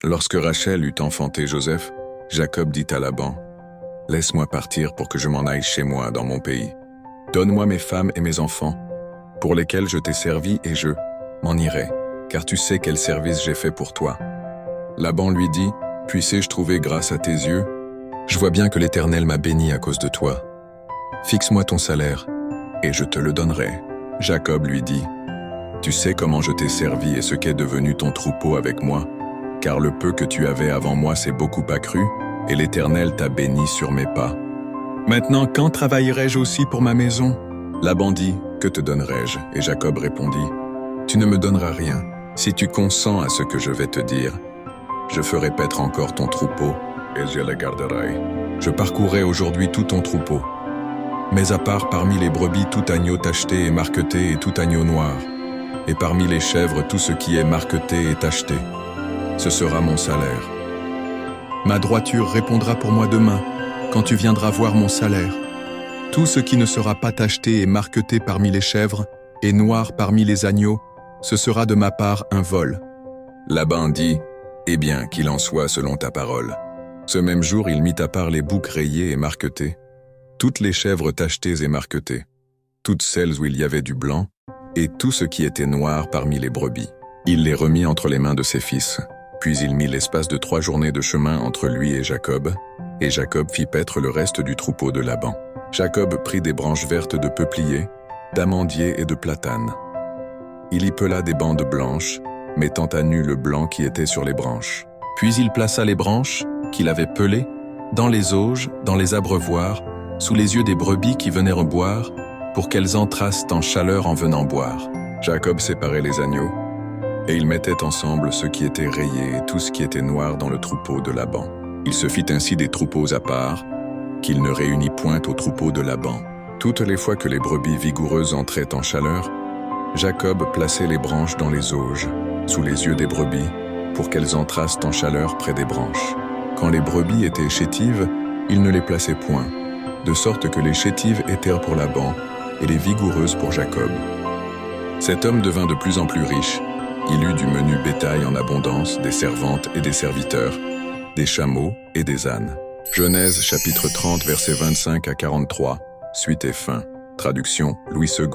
Lorsque Rachel eut enfanté Joseph, Jacob dit à Laban, « Laisse-moi partir pour que je m'en aille chez moi dans mon pays. Donne-moi mes femmes et mes enfants, pour lesquels je t'ai servi et je m'en irai, car tu sais quel service j'ai fait pour toi. » Laban lui dit, « Puissé-je trouver grâce à tes yeux? Je vois bien que l'Éternel m'a béni à cause de toi. Fixe-moi ton salaire, et je te le donnerai. » Jacob lui dit, « Tu sais comment je t'ai servi et ce qu'est devenu ton troupeau avec moi, car le peu que tu avais avant moi s'est beaucoup accru, et l'Éternel t'a béni sur mes pas. Maintenant, quand travaillerai-je aussi pour ma maison? » Laban dit, « Que te donnerai-je? » Et Jacob répondit, « Tu ne me donneras rien. Si tu consens à ce que je vais te dire, je ferai paître encore ton troupeau, et je le garderai. Je parcourrai aujourd'hui tout ton troupeau. Mais à part parmi les brebis tout agneau tacheté et marqueté et tout agneau noir, et parmi les chèvres tout ce qui est marqueté et tacheté, ce sera mon salaire. Ma droiture répondra pour moi demain, quand tu viendras voir mon salaire. Tout ce qui ne sera pas tacheté et marqueté parmi les chèvres, et noir parmi les agneaux, ce sera de ma part un vol. » Laban dit, « Eh bien, qu'il en soit selon ta parole. » Ce même jour, il mit à part les boucs rayés et marquetés, toutes les chèvres tachetées et marquetées, toutes celles où il y avait du blanc, et tout ce qui était noir parmi les brebis. Il les remit entre les mains de ses fils. Puis il mit l'espace de 3 journées de chemin entre lui et Jacob fit paître le reste du troupeau de Laban. Jacob prit des branches vertes de peuplier, d'amandier et de platane. Il y pela des bandes blanches, mettant à nu le blanc qui était sur les branches. Puis il plaça les branches, qu'il avait pelées, dans les auges, dans les abreuvoirs, sous les yeux des brebis qui venaient boire, pour qu'elles entrassent en chaleur en venant boire. Jacob séparait les agneaux, et il mettait ensemble ce qui était rayé et tout ce qui était noir dans le troupeau de Laban. Il se fit ainsi des troupeaux à part, qu'il ne réunit point au troupeau de Laban. Toutes les fois que les brebis vigoureuses entraient en chaleur, Jacob plaçait les branches dans les auges, sous les yeux des brebis, pour qu'elles entrassent en chaleur près des branches. Quand les brebis étaient chétives, il ne les plaçait point, de sorte que les chétives étaient pour Laban et les vigoureuses pour Jacob. Cet homme devint de plus en plus riche. Il eut du menu bétail en abondance, des servantes et des serviteurs, des chameaux et des ânes. Genèse chapitre 30 versets 25 à 43, suite et fin. Traduction Louis II.